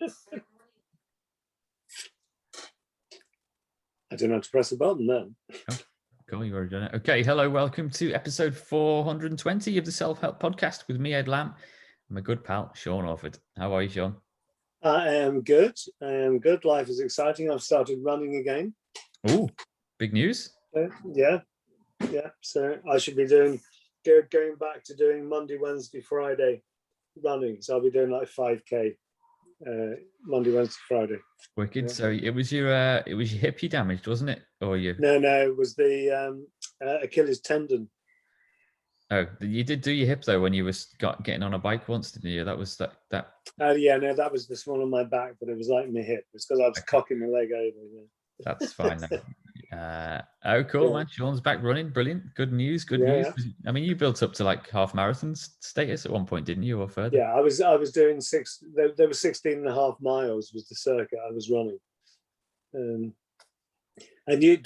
I don't know how to press a button then. Oh, cool, you already done it. Okay, hello, welcome to episode 420 of the Self-Help Podcast with me, Ed Lamb, and my good pal, Sean Orford. How are you, Sean? I am good. Life is exciting. I've started running again. Oh, big news. Yeah. So I should be going back to doing Monday, Wednesday, Friday running. So I'll be doing like 5K Monday, Wednesday, Friday. Wicked. Yeah. So it was your hip you damaged, wasn't it? Or you? No, it was the Achilles tendon. Oh, you did do your hip though when you was getting on a bike once, didn't you? That was that. Oh yeah, no, that was this one on my back, but it was like my hip. It's because I was cocking my leg over. Yeah. That's fine. Oh, cool, yeah. Man. Sean's back running. Brilliant. Good news. Good news. I mean, you built up to like half marathon status at one point, didn't you, or further? Yeah, I was doing there were 16 and a half miles was the circuit I was running. And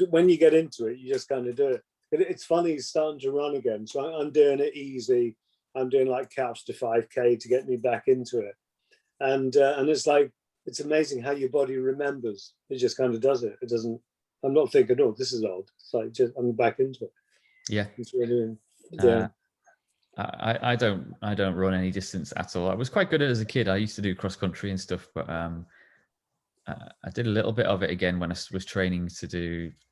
when you get into it, you just kind of do it. It's funny starting to run again. So I'm doing it easy. I'm doing like couch to 5K to get me back into it. And it's like, it's amazing how your body remembers. It just kind of does it. It doesn't, I'm not thinking, oh, this is old. It's like, just I'm back into it. Yeah. It's really, yeah. I don't run any distance at all. I was quite good at it as a kid. I used to do cross country and stuff, but I did a little bit of it again when I was training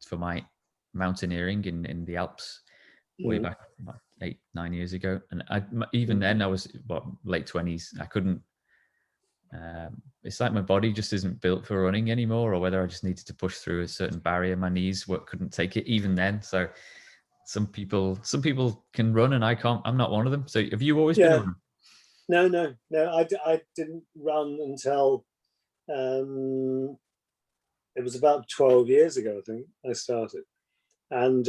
for my mountaineering in the Alps way back about 8-9 years ago. And even then I was late 20s. I couldn't. It's like my body just isn't built for running anymore, or whether I just needed to push through a certain barrier. My knees couldn't take it even then. So some people can run and I can't. I'm not one of them. So have you always been a runner? No. I didn't run until it was about 12 years ago, I think I started. And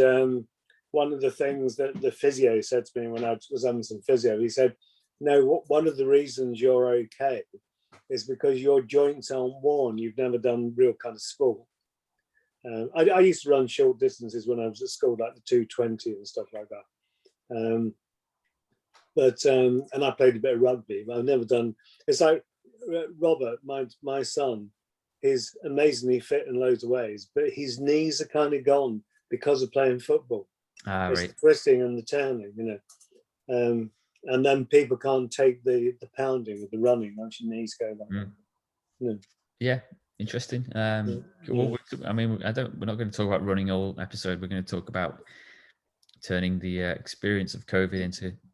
one of the things that the physio said to me when I was having some physio, he said, no, one of the reasons you're okay is because your joints aren't worn. You've never done real kind of sport. I used to run short distances when I was at school, like the 220 and stuff like that. And I played a bit of rugby, but I've never done. It's like Robert, my son, is amazingly fit in loads of ways, but his knees are kind of gone because of playing football. It's right. the twisting and the turning, and then people can't take the pounding of the running once your knees go down. Yeah, interesting. Well, I mean, we're not going to talk about running all episode. We're going to talk about turning the experience of COVID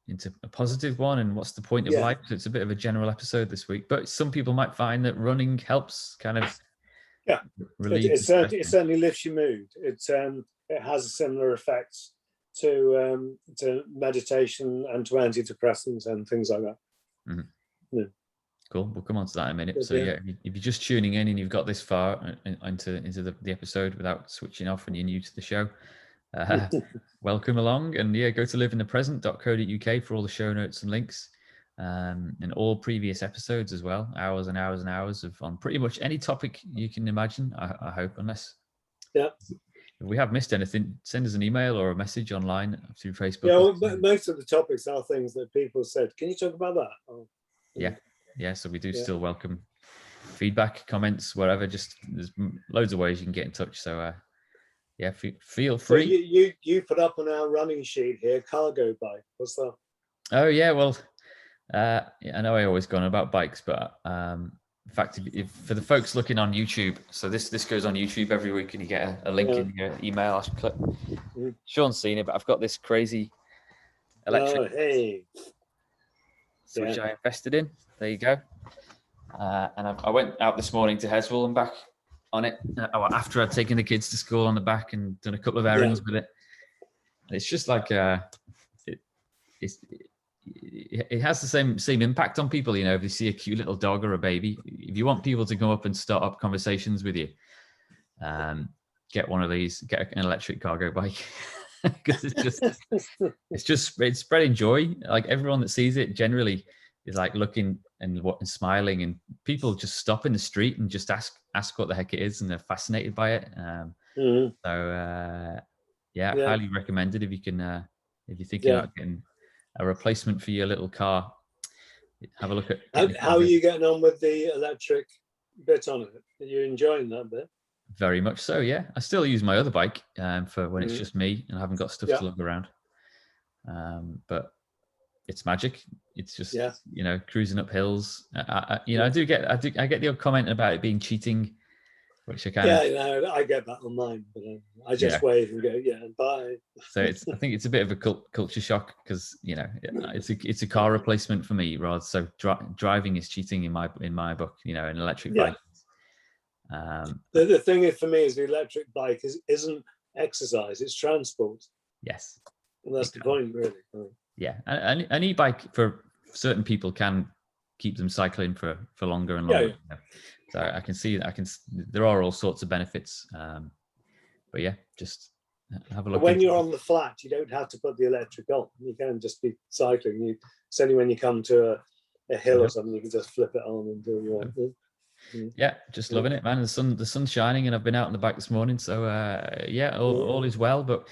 into a positive one, and what's the point of life. So it's a bit of a general episode this week, but some people might find that running helps kind of relieve. It certainly lifts your mood. It has similar effects to meditation and to antidepressants and things like that. Mm-hmm. Yeah. Cool. We'll come on to that in a minute. So if you're just tuning in and you've got this far into the episode without switching off and you're new to the show, welcome along. And go to liveinthepresent.co.uk for all the show notes and links, and all previous episodes as well. Hours and hours and hours on pretty much any topic you can imagine. I hope, unless if we have missed anything, send us an email or a message online through Facebook. Yeah, well, most of the topics are things that people said, can you talk about that? Yeah, so we do still welcome feedback, comments, whatever. Just there's loads of ways you can get in touch. So feel free. So you put up on our running sheet here, cargo bike. What's that? Oh yeah, well, I know I always go on about bikes, but in fact, if for the folks looking on YouTube, so this goes on YouTube every week, and you get a link in your email. Sean's seen it, but I've got this crazy electric which I invested in. There you go. And I went out this morning to Heswell and back on it after I'd taken the kids to school on the back and done a couple of errands with it. And it's just like it has the same impact on people. If they see a cute little dog or a baby, if you want people to come up and start up conversations with you, get one of these, get an electric cargo bike. Because it's spreading joy. Like everyone that sees it generally is like looking and smiling, and people just stop in the street and just ask what the heck it is, and they're fascinated by it. So highly recommended if you can if you're thinking about getting a replacement for your little car. Have a look at how are you getting on with the electric bit on it. Are you enjoying that bit? Very much so, yeah. I still use my other bike for when it's Mm. just me and I haven't got stuff Yeah. to lug around. But it's magic. It's just Yeah. cruising up hills. I Yeah. I get the odd comment about it being cheating, which I kind Yeah, of I get that on mine, but I yeah. just wave and go, yeah, bye. So I think it's a bit of a culture shock because it's a car replacement for me rather. So driving is cheating in my book. An electric Yeah. bike. The thing is, for me, is the electric bike isn't exercise; it's transport. Yes, And that's exactly. the point, really. Yeah, an e-bike for certain people can keep them cycling for longer and longer. Yeah. So I can see there are all sorts of benefits. But yeah, just have a look. When you're on the flat, you don't have to put the electric on. You can just be cycling. It's only when you come to a hill or something, you can just flip it on and do your own. Yeah, just loving it, man. The sun's shining, and I've been out in the back this morning. So yeah, all is well, but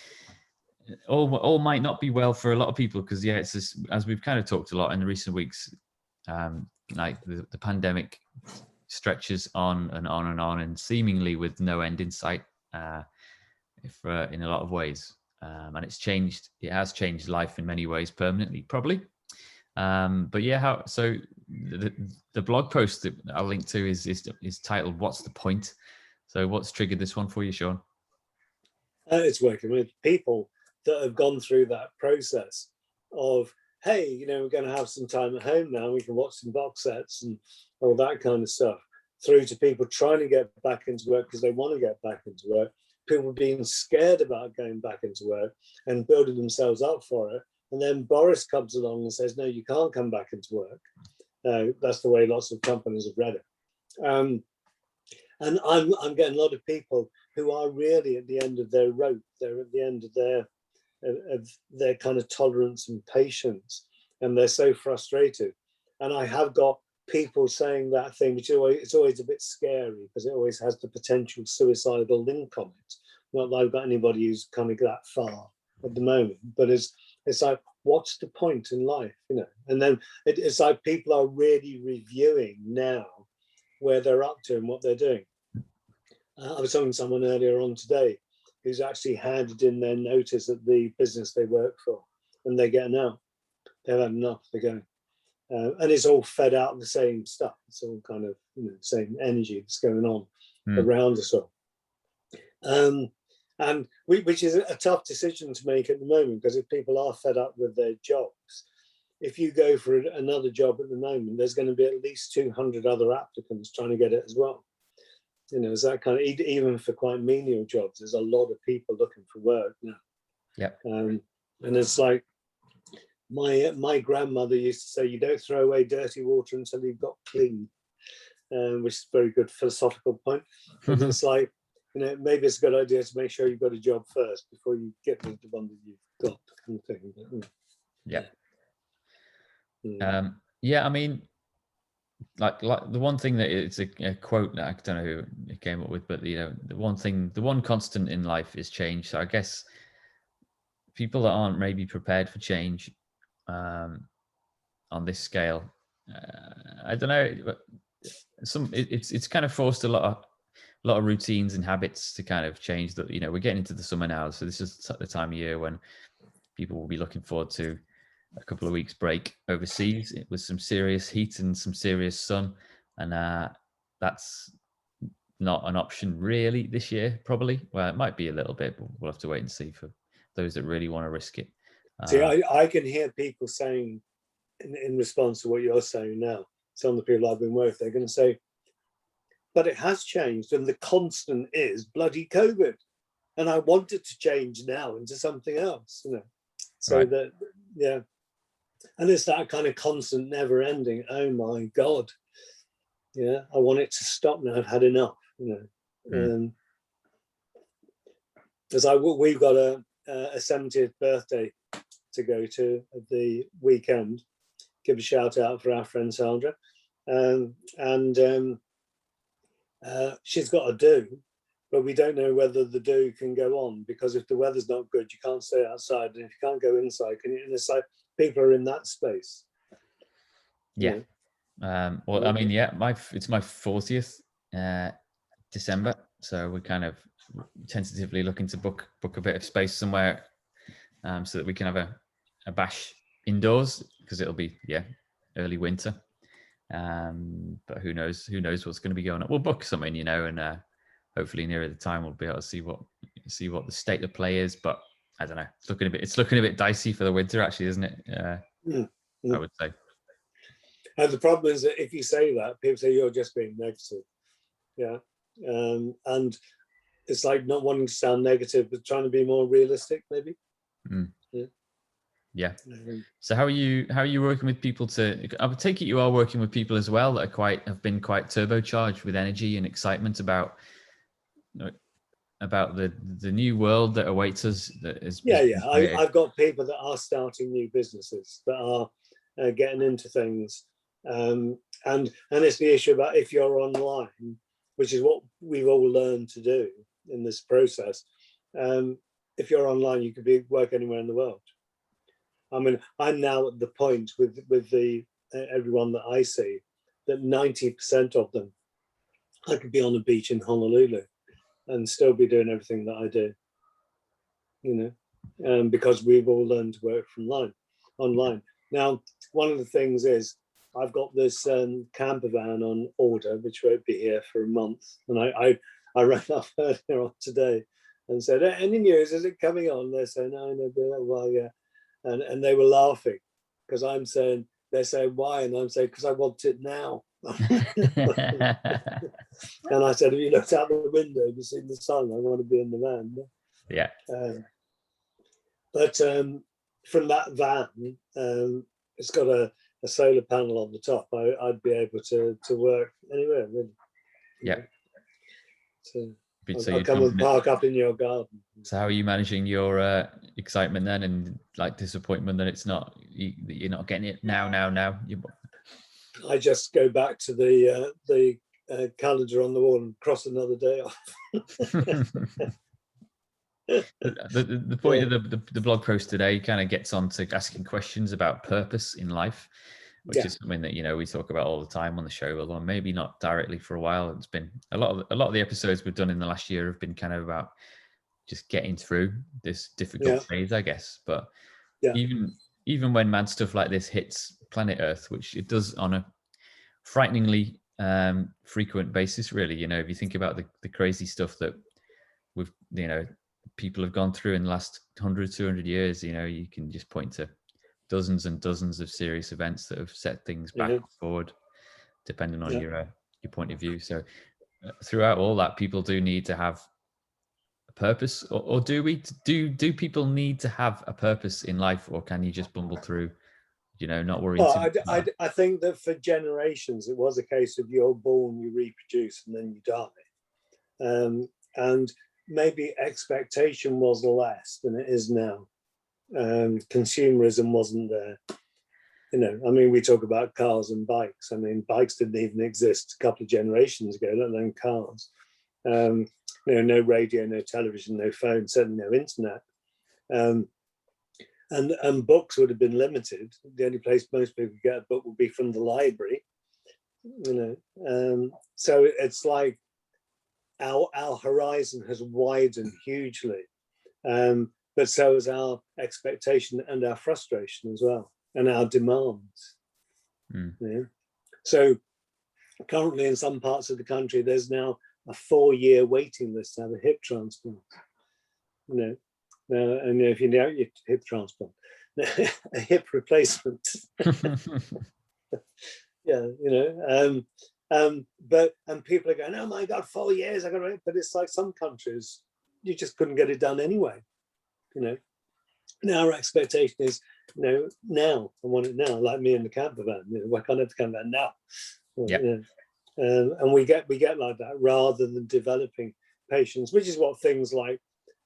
all might not be well for a lot of people because it's just, as we've kind of talked a lot in the recent weeks, like the pandemic stretches on and on and on, and seemingly with no end in sight. In a lot of ways, and it's changed. It has changed life in many ways permanently, probably. But yeah, so the blog post that I'll link to is titled "What's the Point?" So what's triggered this one for you, Sean? It's working with people that have gone through that process of, hey, we're going to have some time at home now. We can watch some box sets and all that kind of stuff. Through to people trying to get back into work because they want to get back into work. People being scared about going back into work and building themselves up for it. And then Boris comes along and says, no, you can't come back into work. That's the way lots of companies have read it. And I'm getting a lot of people who are really at the end of their rope. They're at the end of their kind of tolerance and patience, and they're so frustrated. And I have got people saying that thing, which it's always a bit scary because it always has the potential suicidal link on it. Not that I've got anybody who's kind of that far at the moment, but it's like, what's the point in life, And then it's like people are really reviewing now where they're up to and what they're doing. I was talking to someone earlier on today who's actually handed in their notice at the business they work for, and they're getting out. They've had enough. They're going. And it's all fed out of the same stuff. It's all kind of same energy that's going on around us all. And which is a tough decision to make at the moment, because if people are fed up with their jobs, if you go for another job at the moment, there's going to be at least 200 other applicants trying to get it as well. It's that kind of, even for quite menial jobs, there's a lot of people looking for work now. Yeah. And it's like, my grandmother used to say, you don't throw away dirty water until you've got clean, which is a very good philosophical point. But it's like, maybe it's a good idea to make sure you've got a job first before you get rid of the one that you've got, kind of thing. Yeah. Yeah, I mean, like the one thing that it's a quote that I don't know who it came up with, but the one constant in life is change. So I guess people that aren't maybe prepared for change on this scale, I don't know, but it's kind of forced a lot of routines and habits to kind of change. That we're getting into the summer now, so this is the time of year when people will be looking forward to a couple of weeks break overseas with some serious heat and some serious sun, and that's not an option really this year, probably. Well, it might be a little bit, but we'll have to wait and see for those that really want to risk it. See, I can hear people saying in response to what you're saying now, some of the people I've been with, they're going to say, but it has changed and the constant is bloody COVID, and I want it to change now into something else, so right. That, yeah. And it's that kind of constant never ending, oh my God, yeah, I want it to stop now, I've had enough, As we've got a 70th birthday to go to at the weekend. Give a shout out for our friend Sandra, and she's got a do, but we don't know whether the do can go on, because if the weather's not good, you can't stay outside, and if you can't go inside, can you? And it's like people are in that space. Yeah. Well, I mean, yeah, it's my 40th December. So we're kind of tentatively looking to book a bit of space somewhere, so that we can have a bash indoors, because it'll be early winter. But who knows what's going to be going on. We'll book something, and hopefully nearer the time we'll be able to see what the state of play is. But I don't know. It's looking a bit dicey for the winter, actually, isn't it? I would say. And the problem is that if you say that, people say you're just being negative. Yeah. And it's like not wanting to sound negative, but trying to be more realistic, maybe. Yeah. So how are you working with people I would take it you are working with people as well that have been quite turbocharged with energy and excitement about the new world that awaits us. I've got people that are starting new businesses, that are getting into things, and it's the issue about if you're online, which is what we've all learned to do in this process. If you're online, you could work anywhere in the world. I mean, I'm now at the point with the everyone that I see that 90% of them, I could be on a beach in Honolulu and still be doing everything that I do, because we've all learned to work from online. Now, one of the things is I've got this camper van on order, which won't be here for a month. And I rang up earlier on today and said, any news? Is it coming on? They're saying, no, well, yeah. And they were laughing because they're saying, why? And I'm saying, because I want it now. And I said, have you looked out the window? Have you seen the sun? I want to be in the van. Yeah. But from that van, it's got a solar panel on the top. I'd be able to work anywhere, really. Yeah. So So I'll come and park up in your garden. So how are you managing your excitement then, and like disappointment that you're not getting it now? I just go back to the calendar on the wall and cross another day off. The point of the blog post today kind of gets on to asking questions about purpose in life, which is something that we talk about all the time on the show, although maybe not directly for a while. It's been a lot of the episodes we've done in the last year have been kind of about just getting through this difficult phase, I guess. But even when mad stuff like this hits planet Earth, which it does on a frighteningly frequent basis, really, if you think about the crazy stuff that we've, people have gone through in the last 100, 200 years, you can just point to dozens and dozens of serious events that have set things back and forward, depending on your point of view. So throughout all that, people do need to have a purpose, or do people need to have a purpose in life, or can you just bumble through, not worrying? Well, I think that for generations, it was a case of you're born, you reproduce, and then you die. And maybe expectation was less than it is now. Consumerism wasn't there. I mean, we talk about cars and bikes. I mean, bikes didn't even exist a couple of generations ago, let alone cars. No radio, no television, no phone, certainly no internet. And books would have been limited. The only place most people could get a book would be from the library. So it's like our horizon has widened hugely. But so is our expectation and our frustration as well, and our demands. So currently in some parts of the country, there's now a 4-year waiting list to have a hip transplant. And if you know your hip transplant, a hip replacement. But people are going, oh my God, 4 years, I got it. But it's like some countries, you just couldn't get it done anyway. Now our expectation is, now I want it now, like me in the camper van. Why can't I have the camper van now? And we get like that rather than developing patience, which is what things like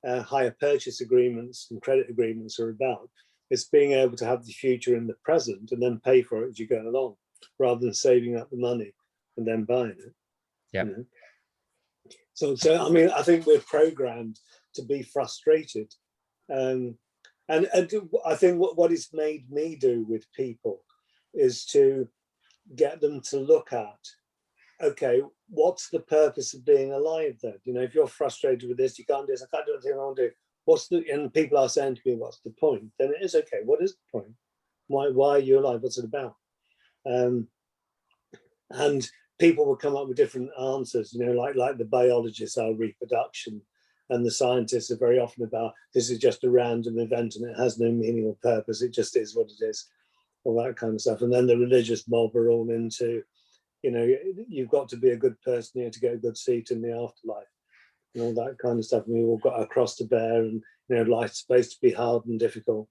hire purchase agreements and credit agreements are about. It's being able to have the future in the present and then pay for it as you go along, rather than saving up the money and then buying it. Yeah. So I mean, I think we're programmed to be frustrated. And I think what it's made me do with people is to get them to look at okay, what's the purpose of being alive then? You know, if you're frustrated with this, you can't do this, I can't do anything I want to do. And people are saying to me, what's the point? Then it is okay. What is the point? Why are you alive? What's it about? And people will come up with different answers, you know, like the biologists are reproduction, and the scientists are very often about this is just a random event and it has no meaning or purpose. It just is what it is, all that kind of stuff. And then the religious mob are all into, you know, you've got to be a good person here to get a good seat in the afterlife and all that kind of stuff. And we've all got a cross to bear, and, you know, life's supposed to be hard and difficult.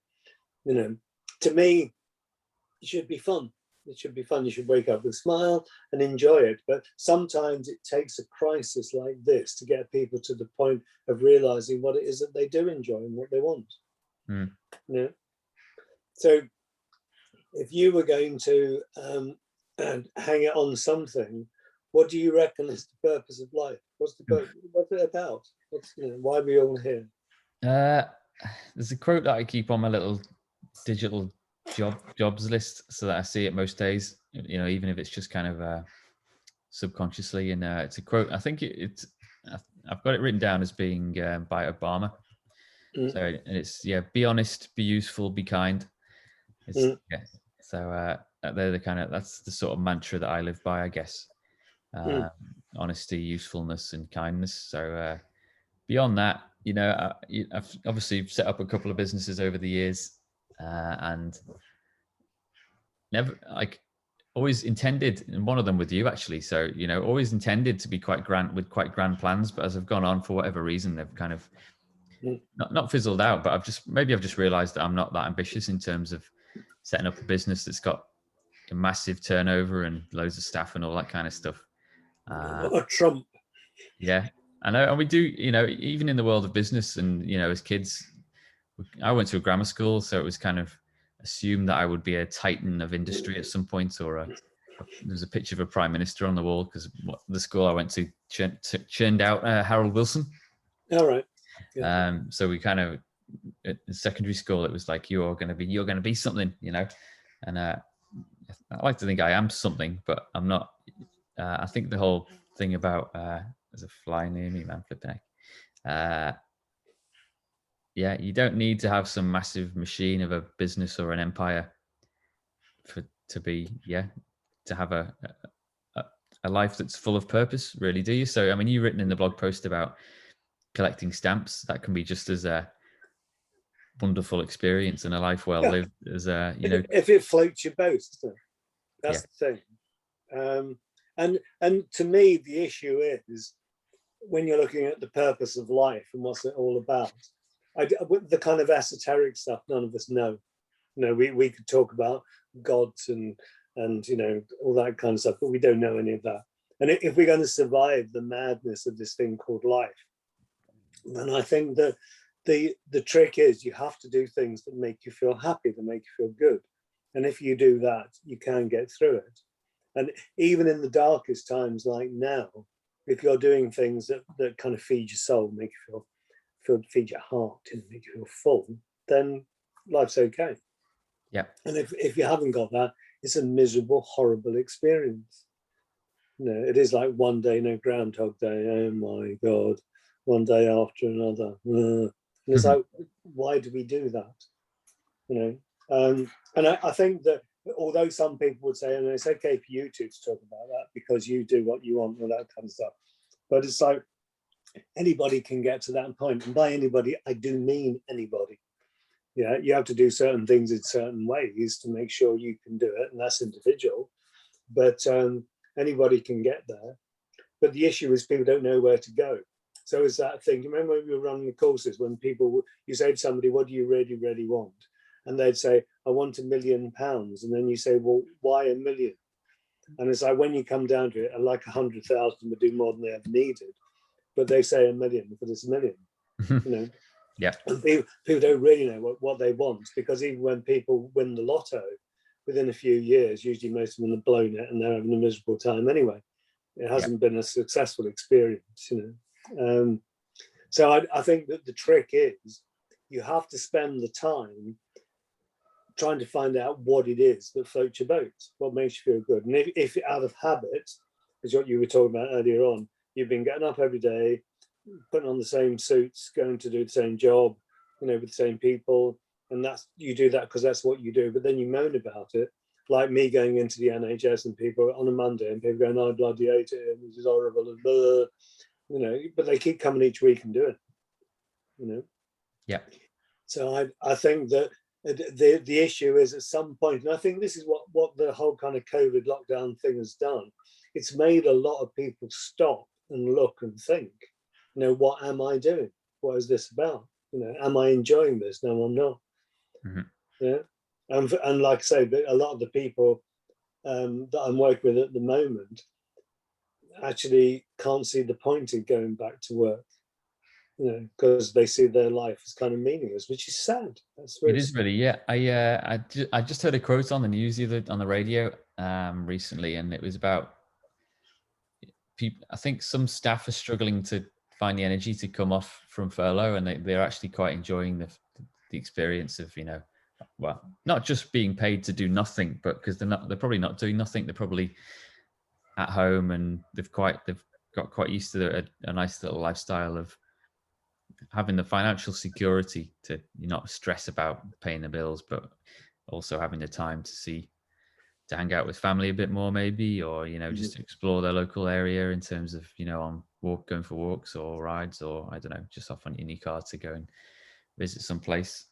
You know, to me, it should be fun. It should be fun. You should wake up with a smile and enjoy it. But sometimes it takes a crisis like this to get people to the point of realizing what it is that they do enjoy and what they want. Mm. You know? So if you were going to hang it on something, what do you reckon is the purpose of life? What's it about? You know, why are we all here? There's a quote that I keep on my little digital jobs list so that I see it most days, you know, even if it's just kind of subconsciously. And it's a quote, I think I've got it written down as being by Obama. So, and it's, yeah, be honest, be useful, be kind. It's, yeah. So they're the kind of, that's the sort of mantra that I live by, I guess. Honesty, usefulness, and kindness. So beyond that, you know, I've obviously set up a couple of businesses over the years, and never, like, always intended, and one of them with you actually. So, you know, always intended to be quite grand, with quite grand plans, but as I've gone on, for whatever reason, they've kind of not fizzled out. But I've just realized that I'm not that ambitious in terms of setting up a business that's got a massive turnover and loads of staff and all that kind of stuff. A Trump. Yeah, I know. And we do, you know, even in the world of business, and, you know, as kids, I went to a grammar school, so it was kind of assumed that I would be a titan of industry at some point, or there's a picture of a prime minister on the wall, because the school I went to churned out Harold Wilson. All right. Yeah. So we kind of, at secondary school, it was like, you're going to be something, you know. And I like to think I am something, but I'm not. I think the whole thing about there's a fly near me, man, flipping heck. Yeah, you don't need to have some massive machine of a business or an empire to have a life that's full of purpose, really, do you? So, I mean, you've written in the blog post about collecting stamps. That can be just as a wonderful experience and a life well lived as you know. If it floats your boat, that's the thing. And to me, the issue is when you're looking at the purpose of life and what's it all about. The kind of esoteric stuff none of us know. You know, we could talk about gods and you know, all that kind of stuff, but we don't know any of that. And if we're going to survive the madness of this thing called life, then I think that the trick is you have to do things that make you feel happy, that make you feel good. And if you do that, you can get through it. And even in the darkest times like now, if you're doing things that kind of feed your soul, make you feed your heart and make you feel full, then life's okay. Yeah. And if you haven't got that, it's a miserable, horrible experience. You know, it is like one day, no Groundhog Day. Oh my God, one day after another. And it's like, why do we do that? You know, and I think that although some people would say, and it's okay for you two to talk about that because you do what you want and all that kind of stuff, but it's like anybody can get to that point. And by anybody, I do mean anybody. Yeah, you have to do certain things in certain ways to make sure you can do it, and that's individual. But anybody can get there. But the issue is people don't know where to go. So it's that thing. You remember when we were running the courses, when you say to somebody, what do you really, really want? And they'd say, I want £1 million. And then you say, well, why $1 million? And it's like, when you come down to it, like 100,000 would do more than they ever needed. But they say $1 million because it's $1 million, you know? Yeah. And people don't really know what they want, because even when people win the lotto, within a few years, usually most of them have blown it and they're having a miserable time anyway. It hasn't been a successful experience, you know. So I think that the trick is you have to spend the time trying to find out what it is that floats your boat, what makes you feel good. And if out of habit, is what you were talking about earlier on. You've been getting up every day, putting on the same suits, going to do the same job, with the same people, and you do that because that's what you do. But then you moan about it, like me going into the NHS and people on a Monday and people going, "I bloody hate it, and this is horrible," and blah, but they keep coming each week and doing it. Yeah. So I think that the issue is at some point, and I think this is what the whole kind of COVID lockdown thing has done. It's made a lot of people stop and look and think, what am I doing? What is this about? Am I enjoying this? No, I'm not. Mm-hmm. Yeah. And like I say, a lot of the people that I'm working with at the moment actually can't see the point in going back to work, because they see their life as kind of meaningless, which is sad. It is really, yeah. I just heard a quote on the news on the radio recently, and it was about people. I think some staff are struggling to find the energy to come off from furlough, and they're actually quite enjoying the experience of, well, not just being paid to do nothing, but because they're probably not doing nothing. They're probably at home, and they've got quite used to a nice little lifestyle of having the financial security to not stress about paying the bills, but also having the time to hang out with family a bit more, maybe, or just to explore their local area in terms of on going for walks or rides, or I don't know, just off on your car to go and visit some place.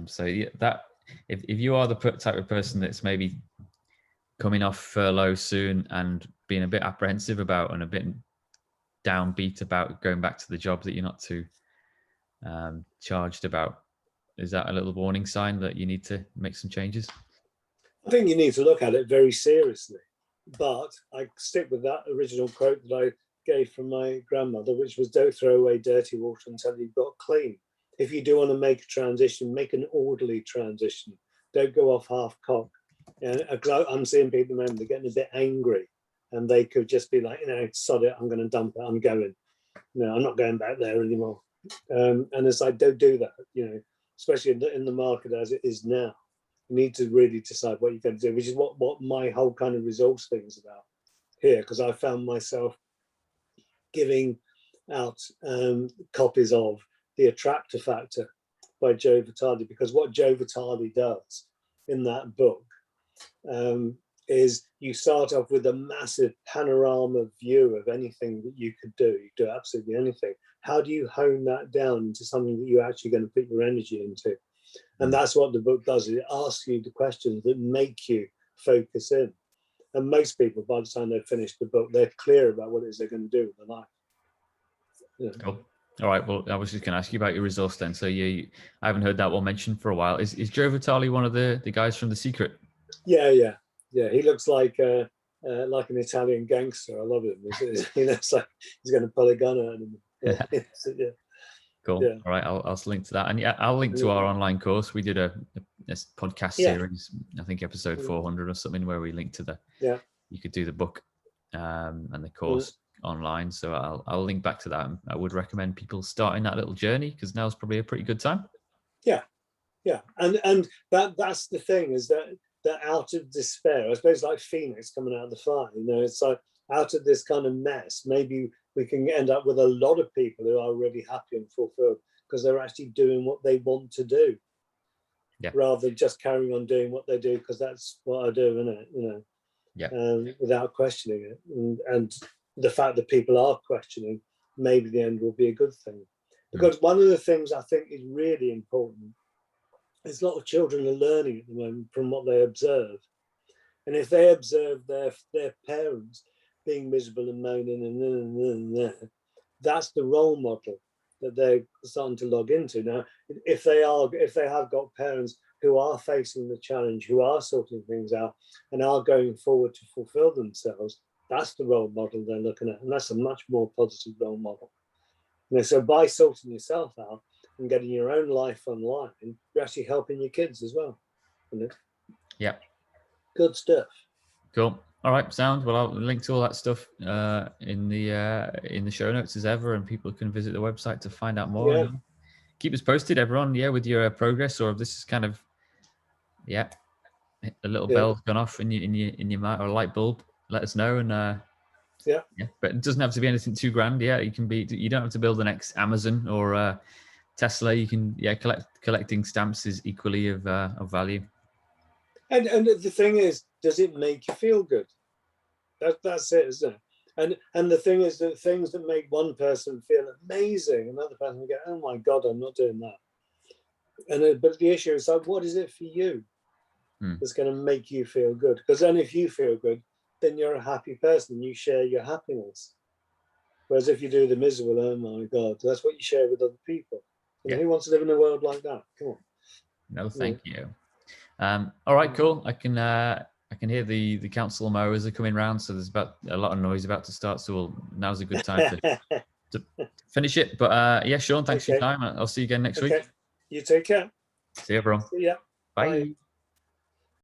So yeah, that if you are the type of person that's maybe coming off furlough soon and being a bit apprehensive about and a bit downbeat about going back to the job that you're not too charged about, is that a little warning sign that you need to make some changes? I think you need to look at it very seriously, but I stick with that original quote that I gave from my grandmother, which was, "Don't throw away dirty water until you've got clean." If you do want to make a transition, make an orderly transition. Don't go off half-cocked. I'm seeing people at the moment, they're getting a bit angry, and they could just be like, sod it, I'm going to dump it, I'm going. I'm not going back there anymore. And it's like, don't do that, especially in the market as it is now. You need to really decide what you're going to do, which is what my whole kind of resource thing is about here, because I found myself giving out copies of The Attractor Factor by Joe Vitale, because what Joe Vitale does in that book is you start off with a massive panorama view of anything that you could do. You do absolutely anything. How do you hone that down into something that you're actually going to put your energy into? And that's what the book does. It asks you the questions that make you focus in. And most people, by the time they've finished the book, they're clear about what it is they're going to do with their life. Yeah. Cool. All right. Well, I was just going to ask you about your resource then. So I haven't heard that one mentioned for a while. Is Joe Vitale one of the guys from The Secret? Yeah. He looks like an Italian gangster. I love him. It's like he's going to pull a gun at him. Yeah. Cool. Yeah. All right. I'll link to that, and I'll link to our online course. We did a podcast series, I think episode 400 or something, where we linked to you could do the book and the course online. So I'll link back to that. I would recommend people starting that little journey, because now's probably a pretty good time. Yeah. And that's the thing, is that out of despair, I suppose, like Phoenix coming out of the fire, it's like out of this kind of mess, maybe we can end up with a lot of people who are really happy and fulfilled because they're actually doing what they want to do, rather than just carrying on doing what they do because that's what I do, isn't it? Without questioning it. And the fact that people are questioning, maybe the end will be a good thing. Because one of the things I think is really important is a lot of children are learning at the moment from what they observe. And if they observe their parents being miserable and moaning and that's the role model that they're starting to log into. Now, if they have got parents who are facing the challenge, who are sorting things out and are going forward to fulfill themselves, that's the role model they're looking at. And that's a much more positive role model. So by sorting yourself out and getting your own life online, you're actually helping your kids as well. Yeah. Good stuff. Cool. All right, sound. Well, I'll link to all that stuff in the show notes as ever, and people can visit the website to find out more. Yeah. Keep us posted, everyone. Yeah, with your progress, or if this is kind of a little bell's gone off in your mind, or a light bulb, let us know, and Yeah. Yeah, but it doesn't have to be anything too grand. Yeah, you can be. You don't have to build the next Amazon or Tesla. You can, yeah, collecting stamps is equally of value. And the thing is, does it make you feel good? That's it, isn't it? And the thing is that things that make one person feel amazing, another person will go, oh my God, I'm not doing that. And but the issue is like, what is it for you that's going to make you feel good? Because then if you feel good, then you're a happy person. You share your happiness. Whereas if you do the miserable, oh my God, that's what you share with other people. You know, who wants to live in a world like that? Come on. No, thank you. All right, cool. I can hear the council mowers are coming round, so there's about a lot of noise about to start. So now's a good time to finish it. But yeah, Sean, thanks for your time. I'll see you again next week. You take care. See you, everyone. See ya. Bye. Bye.